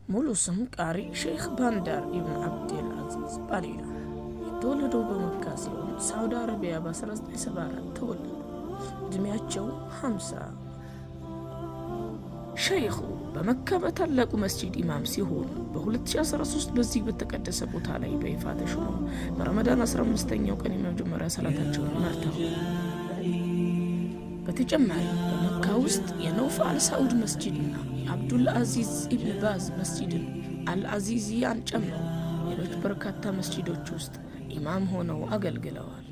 ሙሉ ስም ቃሪ ሼክ ባንዳር ኢብን አብዱል አዚዝ ባሌላ የተወለደው በመካ ሲሆን ሳውዲ አረቢያ በ1974 ተወለዱ። እድሜያቸው 50። ሼኹ በመካ በታላቁ መስጂድ ኢማም ሲሆኑ በ2013 በዚህ በተቀደሰ ቦታ ላይ በይፋ ተሾመው በረመዳን 15ኛው ቀን የመጀመሪያ ሰላታቸውን መርተዋል። በተጨማሪ በመካ ውስጥ የነውፍ አልሳዑድ መስጂድና የአብዱል አዚዝ ኢብን ባዝ መስጂድን አልአዚዚያን ጨምሮ ሌሎች በርካታ መስጂዶች ውስጥ ኢማም ሆነው አገልግለዋል።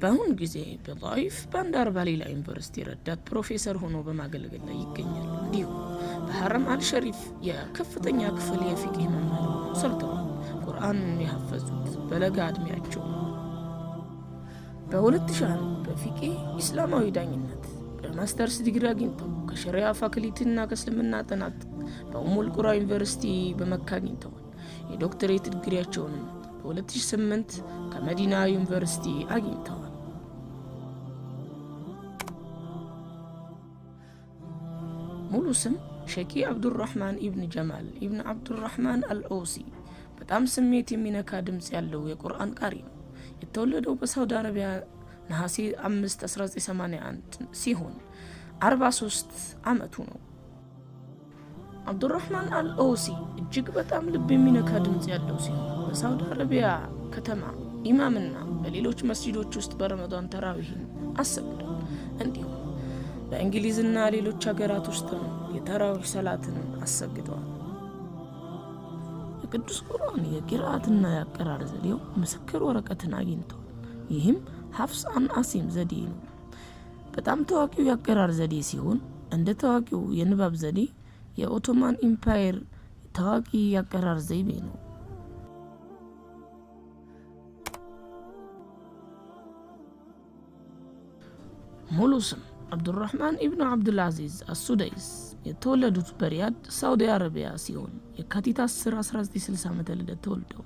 በአሁን ጊዜ በጣይፍ ባንዳር ባሌላ ዩኒቨርሲቲ ረዳት ፕሮፌሰር ሆኖ በማገልገል ላይ ይገኛል። እንዲሁም በሐረም አልሸሪፍ የከፍተኛ ክፍል የፊቅህ መምህር ሆነው ሰርተዋል። ቁርአንን የሐፈዙት በለጋ ዕድሜያቸው ነው። በ2001 በፊቅህ ኢስላማዊ ዳኝነት በማስተርስ ዲግሪ አግኝተው ከሸሪያ ፋክልቲና ከእስልምና ጥናት በኡሙል ቁራ ዩኒቨርሲቲ በመካ አግኝተዋል። የዶክተሬት ዲግሪያቸውንም በ2008 ከመዲና ዩኒቨርሲቲ አግኝተዋል። ሙሉ ስም ሼኪ አብዱራህማን ኢብን ጀማል ኢብን አብዱራህማን አልኦሲ በጣም ስሜት የሚነካ ድምፅ ያለው የቁርአን ቃሪ ነው። የተወለደው በሳውዲ አረቢያ ነሐሴ 5 1981 ሲሆን 43 ዓመቱ ነው። አብዱራህማን አልኦሲ እጅግ በጣም ልብ የሚነካ ድምፅ ያለው ሲሆን በሳውዲ አረቢያ ከተማ ኢማምና በሌሎች መስጂዶች ውስጥ በረመዳን ተራዊህን አሰግዷል። እንዲሁም በእንግሊዝና ሌሎች ሀገራት ውስጥም የተራዊህ ሰላትን አሰግደዋል። የቅዱስ ቁርአን የቂራአትና የአቀራር ዘዴው ምስክር ወረቀትን አግኝተዋል። ይህም ሐፍስ አን አሲም ዘዴ ነው። በጣም ታዋቂው የአቀራር ዘዴ ሲሆን እንደ ታዋቂው የንባብ ዘዴ የኦቶማን ኢምፓየር ታዋቂ የአቀራር ዘይቤ ነው። ሙሉ ስም አብዱራህማን ኢብን አብዱል አዚዝ አሱዳይስ የተወለዱት በሪያድ ሳውዲ አረቢያ ሲሆን የካቲት 10 1960 ዓመተ ልደት ተወልደው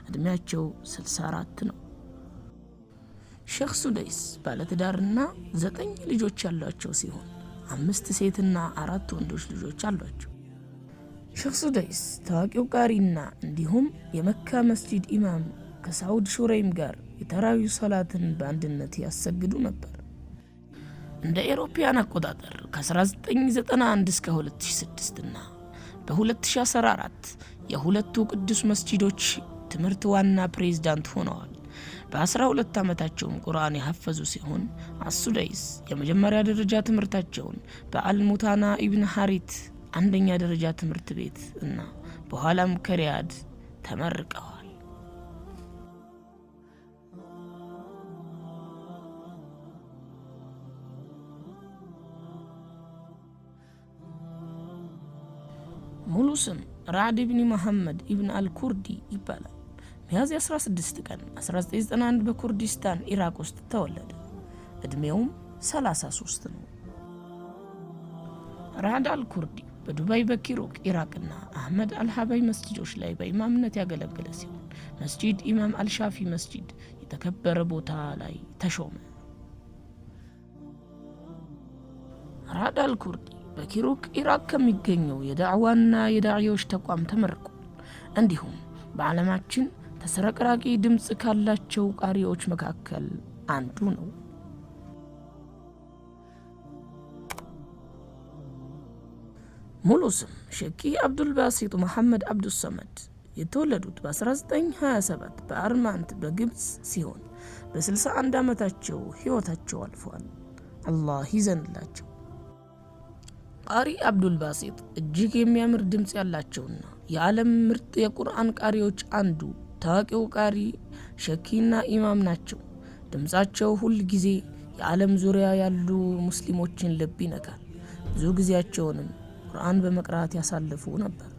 እድሜያቸው 64 ነው። ሼክ ሱዳይስ ባለትዳርና 9 ልጆች ያሏቸው ሲሆን 5 ሴትና 4 ወንዶች ልጆች አሏቸው። ሼክ ሱዳይስ ታዋቂው ቃሪና እንዲሁም የመካ መስጂድ ኢማም ከሳውድ ሹረይም ጋር የተራዊህ ሰላትን በአንድነት ያሰግዱ ነበር። እንደ ኤሮፓያን አቆጣጠር ከ1991 እስከ 2006 እና በ2014 የሁለቱ ቅዱስ መስጂዶች ትምህርት ዋና ፕሬዝዳንት ሆነዋል። በ12 ዓመታቸውም ቁርአን የሐፈዙ ሲሆን አሱዳይስ የመጀመሪያ ደረጃ ትምህርታቸውን በአልሙታና ኢብን ሐሪት አንደኛ ደረጃ ትምህርት ቤት እና በኋላም ከሪያድ ተመርቀዋል። ሙሉ ስም ራዕድ ኢብን መሐመድ ኢብን አልኩርዲ ይባላል። ሚያዝያ 16 ቀን 1991 በኩርዲስታን ኢራቅ ውስጥ ተወለደ። እድሜውም 33 ነው። ራዕድ አልኩርዲ በዱባይ በኪሮክ ኢራቅና አህመድ አልሃባይ መስጂዶች ላይ በኢማምነት ያገለገለ ሲሆን መስጂድ ኢማም አልሻፊ መስጂድ የተከበረ ቦታ ላይ ተሾመ። ራዕድ አልኩርዲ በኪሮክ ኢራቅ ከሚገኘው የዳዕዋና የዳዕዮች ተቋም ተመርቆ እንዲሁም በዓለማችን ተሰረቅራቂ ድምፅ ካላቸው ቃሪዎች መካከል አንዱ ነው። ሙሉ ስም ሼኪ አብዱል ባሲጥ መሐመድ አብዱስ ሰመድ የተወለዱት በ1927 በአርማንት በግብፅ ሲሆን በ61 ዓመታቸው ሕይወታቸው አልፏል። አላህ ይዘንላቸው። ቃሪ አብዱል ባሲጥ እጅግ የሚያምር ድምፅ ያላቸውና የዓለም ምርጥ የቁርአን ቃሪዎች አንዱ ታዋቂው ቃሪ ሸኪና ኢማም ናቸው። ድምፃቸው ሁል ጊዜ የዓለም ዙሪያ ያሉ ሙስሊሞችን ልብ ይነካል። ብዙ ጊዜያቸውንም ቁርአን በመቅራት ያሳልፉ ነበር።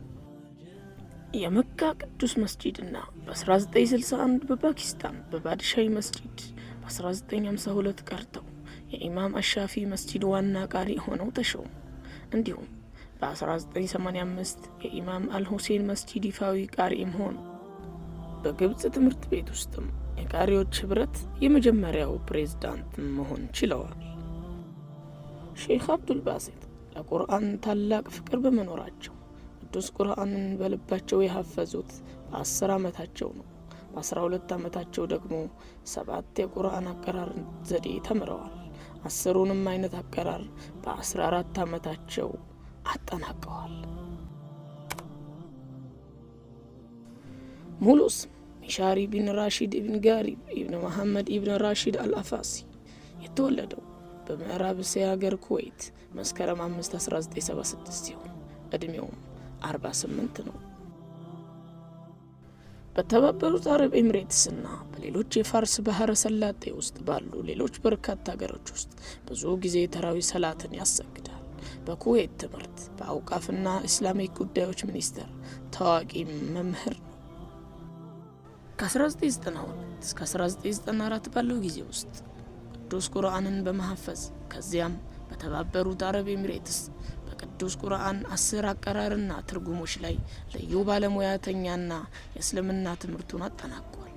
የመካ ቅዱስ መስጂድና በ1961 በፓኪስታን በባድሻይ መስጂድ በ1952 ቀርተው የኢማም አሻፊ መስጂድ ዋና ቃሪ ሆነው ተሾሙ። እንዲሁም በ1985 የኢማም አልሁሴን መስጂድ ይፋዊ ቃሪም ሆኑ። በግብፅ ትምህርት ቤት ውስጥም የቃሪዎች ህብረት የመጀመሪያው ፕሬዝዳንት መሆን ችለዋል። ሼክ አብዱል ባሲጥ ለቁርአን ታላቅ ፍቅር በመኖራቸው ቅዱስ ቁርአንን በልባቸው የሐፈዙት በ10 ዓመታቸው ነው። በ12 ዓመታቸው ደግሞ 7 የቁርአን አቀራር ዘዴ ተምረዋል። 10ሩንም አይነት አቀራር በ14 ዓመታቸው አጠናቀዋል። ሙሉ ስም ሚሻሪ ቢን ራሺድ ኢብን ጋሪብ ኢብን መሐመድ ኢብን ራሺድ አልአፋሲ። የተወለደው በምዕራብ እስያ ሀገር ኩዌት መስከረም 5 1976 ሲሆን እድሜውም 48 ነው። በተባበሩት አረብ ኤሚሬትስና በሌሎች የፋርስ ባህረ ሰላጤ ውስጥ ባሉ ሌሎች በርካታ ሀገሮች ውስጥ ብዙ ጊዜ ተራዊ ሰላትን ያሰግዳል። በኩዌት ትምህርት በአውቃፍና እስላሚክ ጉዳዮች ሚኒስቴር ታዋቂ መምህር ነው። ከ1992 እስከ 1994 ባለው ጊዜ ውስጥ ቅዱስ ቁርአንን በመሐፈዝ ከዚያም በተባበሩት አረብ ኤሚሬትስ በቅዱስ ቁርአን 10 አቀራርና ትርጉሞች ላይ ልዩ ባለሙያተኛና የእስልምና ትምህርቱን አጠናቋል።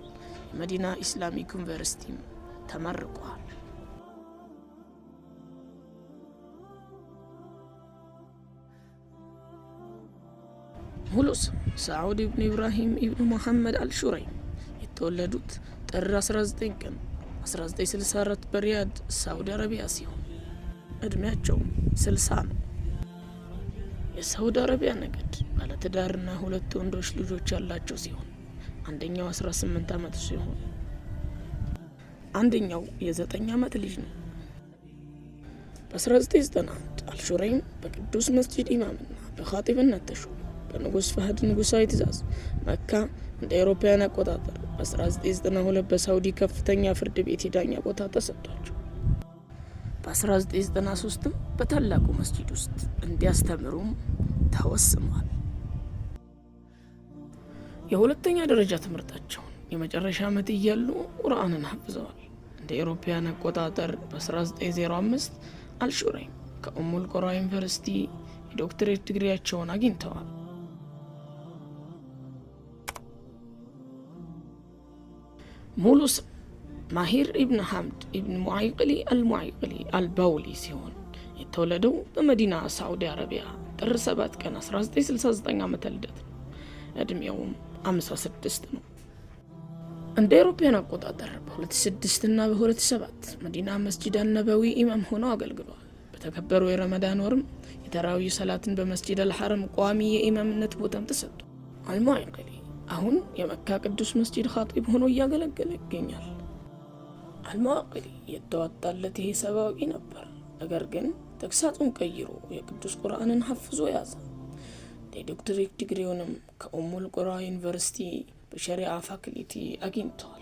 የመዲና ኢስላሚክ ዩኒቨርሲቲም ተመርቋል። ሙሉ ስም ሰዑድ ኢብኑ ኢብራሂም ኢብኑ መሐመድ አልሹረይም። የተወለዱት ጥር 19 ቀን 1964 በሪያድ ሳውዲ አረቢያ ሲሆን እድሜያቸው 60 ነው። የሳውዲ አረቢያ ነገድ ባለትዳርና 2 ወንዶች ልጆች ያላቸው ሲሆን አንደኛው 18 ዓመት ሲሆን አንደኛው የ9 ዓመት ልጅ ነው። በ1991 አልሹረይም በቅዱስ መስጂድ ኢማምና በኻጢብነት ተሾሙ። በንጉስ ፈህድ ንጉሳዊ ትእዛዝ መካ እንደ አውሮፓውያን አቆጣጠር በ1992 በሳውዲ ከፍተኛ ፍርድ ቤት የዳኛ ቦታ ተሰጥቷቸው በ1993 በታላቁ መስጂድ ውስጥ እንዲያስተምሩም ተወስኗል። የሁለተኛ ደረጃ ትምህርታቸውን የመጨረሻ ዓመት እያሉ ቁርአንን ሐፍዘዋል። እንደ አውሮፓውያን አቆጣጠር በ1905 አልሹረይም ከኡሙል ቁራ ዩኒቨርሲቲ የዶክትሬት ዲግሪያቸውን አግኝተዋል። ሙሉ ስም ማሂር ኢብን ሐምድ ኢብን ሙዓይቅሊ አልሙዓይቅሊ አልባውሊ ሲሆን የተወለደው በመዲና ሳዑዲ አረቢያ ጥር 7 ቀን 1969 ዓመተ ልደት ነው። እድሜውም 56 ነው። እንደ አውሮፓውያን አቆጣጠር በ2006 እና በ2007 መዲና መስጂድ አልነበዊ ኢማም ሆነው አገልግለዋል። በተከበረው የረመዳን ወርም የተራዊ ሰላትን በመስጂድ አልሐረም ቋሚ የኢማምነት ቦታም ተሰጥቶ አልሙዓይቅሊ አሁን የመካ ቅዱስ መስጂድ ኻጢብ ሆኖ እያገለገለ ይገኛል። አልሙዓይቅሊ የተዋጣለት ይሄ ሰባዊ ነበር። ነገር ግን ተግሳጹን ቀይሮ የቅዱስ ቁርአንን ሐፍዞ ያዘ። የዶክትሬት ዲግሪውንም ከኡሙል ቁራ ዩኒቨርሲቲ በሸሪዓ ፋክልቲ አግኝተዋል።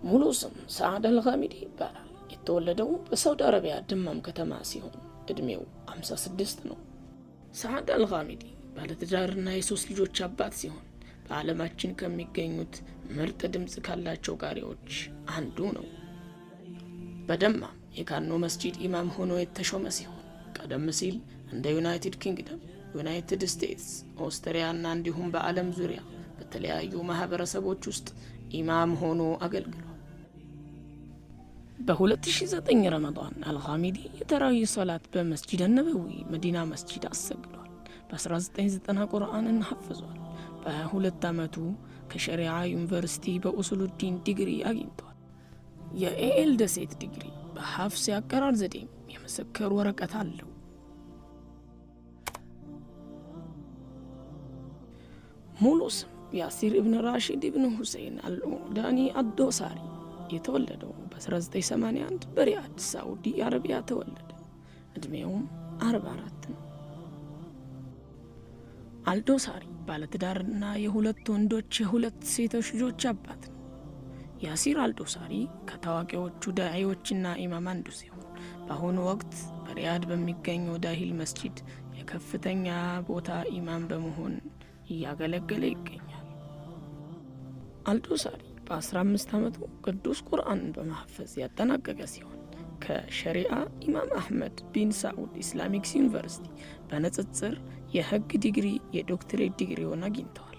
ሙሉ ስም ሰዓድ አልጋሚዲ ይባላል። የተወለደው በሳውዲ አረቢያ ድማም ከተማ ሲሆን እድሜው 56 ነው። ሰዓድ አልጋሚዲ ባለትዳርና የ3 ልጆች አባት ሲሆን በዓለማችን ከሚገኙት ምርጥ ድምጽ ካላቸው ቃሪዎች አንዱ ነው። በደማም የካኖ መስጂድ ኢማም ሆኖ የተሾመ ሲሆን ቀደም ሲል እንደ ዩናይትድ ኪንግደም፣ ዩናይትድ ስቴትስ፣ ኦስትሪያና እንዲሁም በዓለም ዙሪያ በተለያዩ ማህበረሰቦች ውስጥ ኢማም ሆኖ አገልግሏል። በ2009 ረመዳን አልጋሚዲ የተራዊ ሶላት በመስጂድ ነበዊ መዲና መስጂድ አሰግዷል። በ1990 ቁርአንን ሐፍዟል። በ22 ዓመቱ ከሸሪዓ ዩኒቨርሲቲ በኡሱሉዲን ዲግሪ አግኝቷል። የኤኤል ደሴት ዲግሪ በሐፍስ ያቀራር ዘዴም የምስክር ወረቀት አለው። ሙሉ ስም ያሲር ኢብን ራሺድ ኢብን ሁሴን አልኡዳኒ አዶሳሪ። የተወለደው በ1981 በሪያድ ሳዑዲ አረቢያ ተወለደ። እድሜውም 44 ነው። አልዶሳሪ ባለትዳርና የ2 ወንዶች የ2 ሴቶች ልጆች አባት ነው። ያሲር አልዶሳሪ ከታዋቂዎቹ ዳዒዎችና ኢማም አንዱ ሲሆን በአሁኑ ወቅት በሪያድ በሚገኘው ዳሂል መስጂድ የከፍተኛ ቦታ ኢማም በመሆን እያገለገለ ይገኛል። አልዶሳሪ በ15 ዓመቱ ቅዱስ ቁርአንን በማሐፈዝ ያጠናቀቀ ሲሆን ከሸሪዓ ኢማም አህመድ ቢን ሳዑድ ኢስላሚክ ዩኒቨርሲቲ በንጽጽር የህግ ዲግሪ የዶክትሬት ዲግሪውን አግኝተዋል።